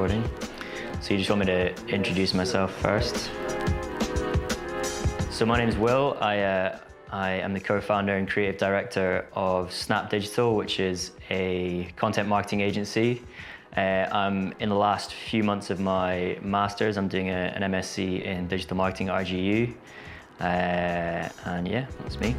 recording. So you just want me to introduce myself first? So my name is Will. I am the co-founder and creative director of Snap Digital, which is a content marketing agency. I'm in the last few months of my master's. I'm doing an MSc in digital marketing at RGU. And yeah, that's me.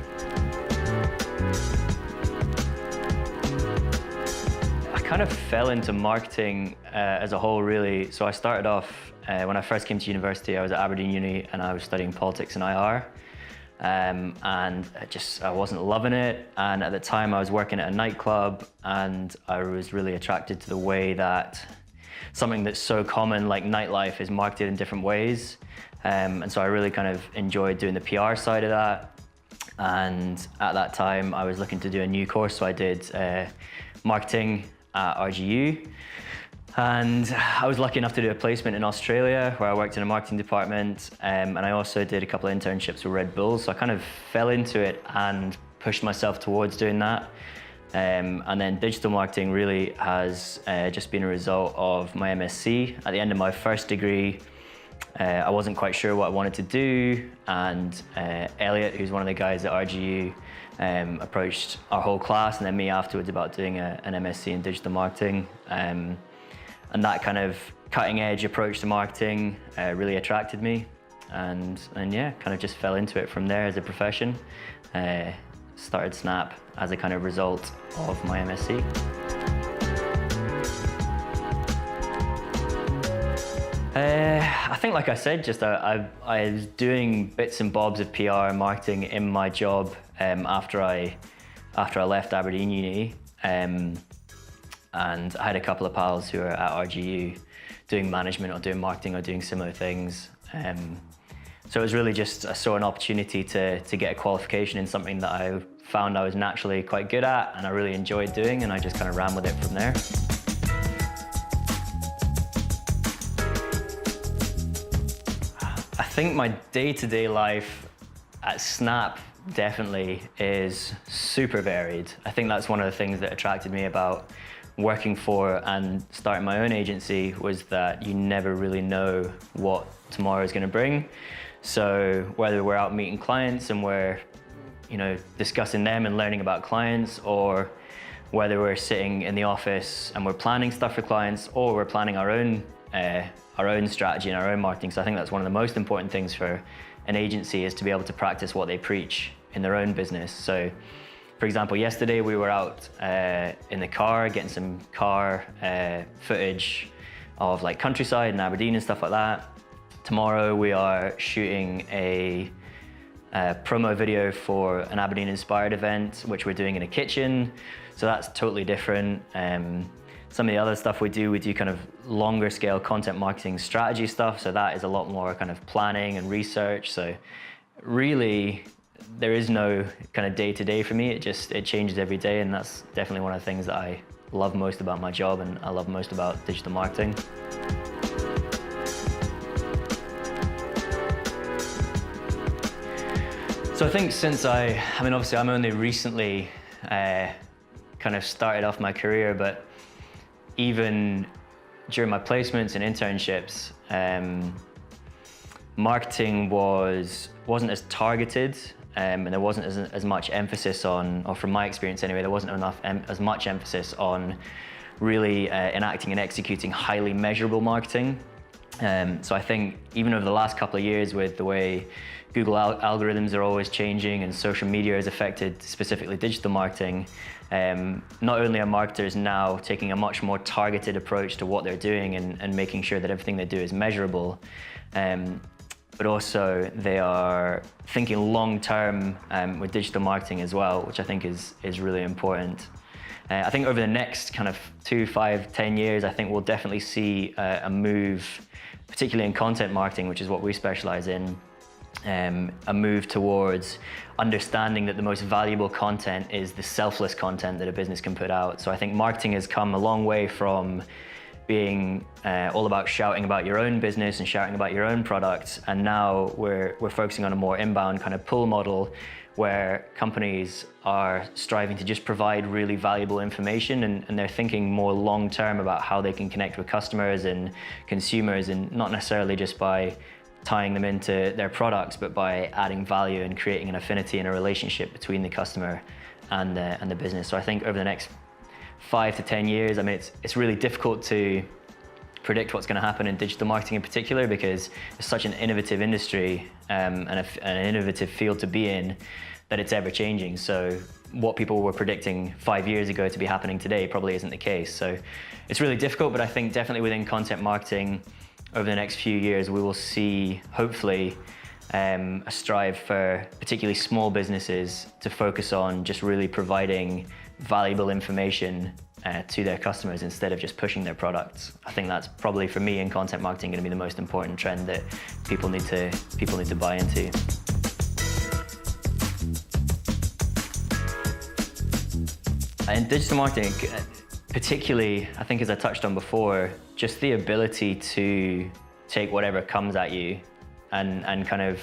I kind of fell into marketing as a whole, really. So I started off, when I first came to university, I was at Aberdeen Uni and I was studying politics and IR. And I wasn't loving it. And at the time I was working at a nightclub and I was really attracted to the way that something that's so common like nightlife is marketed in different ways. And so I really kind of enjoyed doing the PR side of that. And at that time I was looking to do a new course, so I did marketing at RGU. And I was lucky enough to do a placement in Australia where I worked in a marketing department, and I also did a couple of internships with Red Bull, so I kind of fell into it and pushed myself towards doing that. And then digital marketing really has just been a result of my MSc. At the end of my first degree, I wasn't quite sure what I wanted to do, and Elliot, who's one of the guys at RGU, approached our whole class and then me afterwards about doing an MSc in digital marketing. And that kind of cutting edge approach to marketing really attracted me, and yeah, kind of just fell into it from there as a profession. Started Snap as a kind of result of my MSc. I think, like I said, just I was doing bits and bobs of PR and marketing in my job after I left Aberdeen Uni, and I had a couple of pals who are at RGU doing management or doing marketing or doing similar things. So it was really just, I saw an opportunity to get a qualification in something that I found I was naturally quite good at and I really enjoyed doing, and I just kind of ran with it from there. I think my day-to-day life at Snap definitely is super varied. I think that's one of the things that attracted me about working for and starting my own agency, was that you never really know what tomorrow is going to bring. So whether we're out meeting clients and we're, discussing them and learning about clients, or whether we're sitting in the office and we're planning stuff for clients, or we're planning our own strategy and our own marketing. So I think that's one of the most important things for an agency, is to be able to practice what they preach in their own business. So for example, yesterday we were out in the car getting some car footage of like countryside and Aberdeen and stuff like that. Tomorrow we are shooting a promo video for an Aberdeen inspired event, which we're doing in a kitchen. So that's totally different. Some of the other stuff we do kind of longer scale content marketing strategy stuff. So that is a lot more kind of planning and research. So really, there is no kind of day-to-day for me. It changes every day, and that's definitely one of the things that I love most about my job and I love most about digital marketing. So I think since obviously I'm only recently kind of started off my career, but even during my placements and internships, marketing wasn't as targeted, and there wasn't as much emphasis on, or from my experience anyway, there wasn't as much emphasis on really enacting and executing highly measurable marketing. So I think even over the last couple of years, with the way Google algorithms are always changing and social media has affected specifically digital marketing, not only are marketers now taking a much more targeted approach to what they're doing and making sure that everything they do is measurable, but also they are thinking long-term with digital marketing as well, which I think is really important. I think over the next kind of 2, 5, 10 years, I think we'll definitely see a move, particularly in content marketing, which is what we specialize in, a move towards understanding that the most valuable content is the selfless content that a business can put out. So I think marketing has come a long way from being all about shouting about your own business and shouting about your own products, and now we're focusing on a more inbound kind of pull model, where companies are striving to just provide really valuable information, and they're thinking more long-term about how they can connect with customers and consumers, and not necessarily just by tying them into their products, but by adding value and creating an affinity and a relationship between the customer and the business. So I think over the next 5 to 10 years, I mean, it's really difficult to predict what's going to happen in digital marketing in particular, because it's such an innovative industry and an innovative field to be in, that it's ever changing. So what people were predicting 5 years ago to be happening today probably isn't the case. So it's really difficult, but I think definitely within content marketing over the next few years, we will see, hopefully, a strive for particularly small businesses to focus on just really providing valuable information to their customers instead of just pushing their products. I think that's probably, for me in content marketing, going to be the most important trend that people need to buy into. In digital marketing, particularly, I think, as I touched on before, just the ability to take whatever comes at you and kind of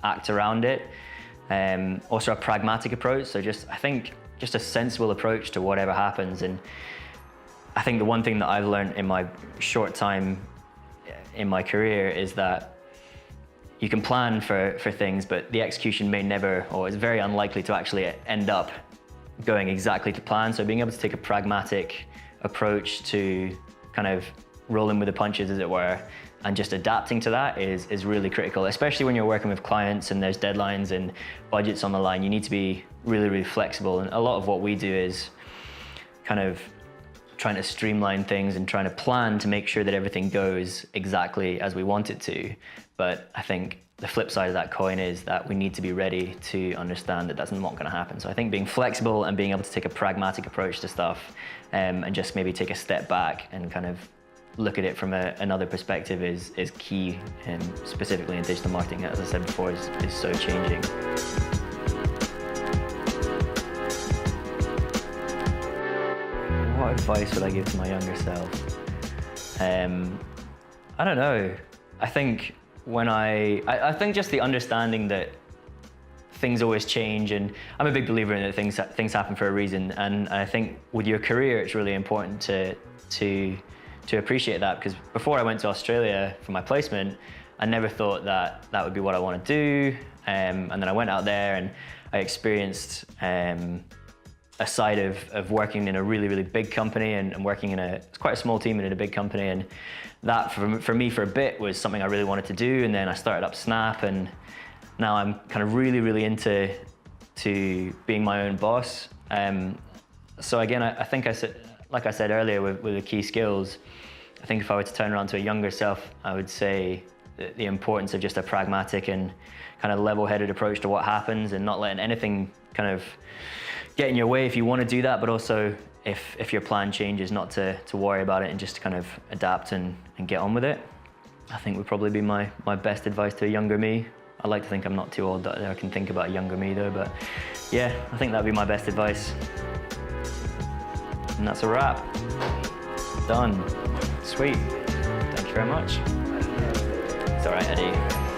act around it. Also a pragmatic approach, so I think just a sensible approach to whatever happens. And I think the one thing that I've learned in my short time in my career is that you can plan for things, but the execution may never, or is very unlikely to actually end up going exactly to plan. So being able to take a pragmatic approach to kind of rolling with the punches, as it were, and just adapting to that is really critical, especially when you're working with clients and there's deadlines and budgets on the line. You need to be really, really flexible. And a lot of what we do is kind of trying to streamline things and trying to plan to make sure that everything goes exactly as we want it to. But I think the flip side of that coin is that we need to be ready to understand that that's not going to happen. So I think being flexible and being able to take a pragmatic approach to stuff and just maybe take a step back and kind of look at it from another perspective is key, specifically in digital marketing, as I said before, is so changing. What advice would I give to my younger self? I don't know. I think I think just the understanding that things always change, and I'm a big believer in that things happen for a reason. And I think with your career, it's really important to appreciate that, because before I went to Australia for my placement, I never thought that would be what I want to do. And then I went out there and I experienced a side of working in a really, really big company and working in it's quite a small team and in a big company. And that for me for a bit was something I really wanted to do. And then I started up Snap, and now I'm kind of really, really into being my own boss. So again, I think like I said earlier with the key skills, I think if I were to turn around to a younger self, I would say the importance of just a pragmatic and kind of level-headed approach to what happens, and not letting anything kind of get in your way if you want to do that, but also if your plan changes, not to worry about it and just to kind of adapt and get on with it. I think would probably be my best advice to a younger me. I like to think I'm not too old that I can think about a younger me though, but yeah, I think that'd be my best advice. And that's a wrap. Done. Sweet. Thank you very much. It's all right, Eddie.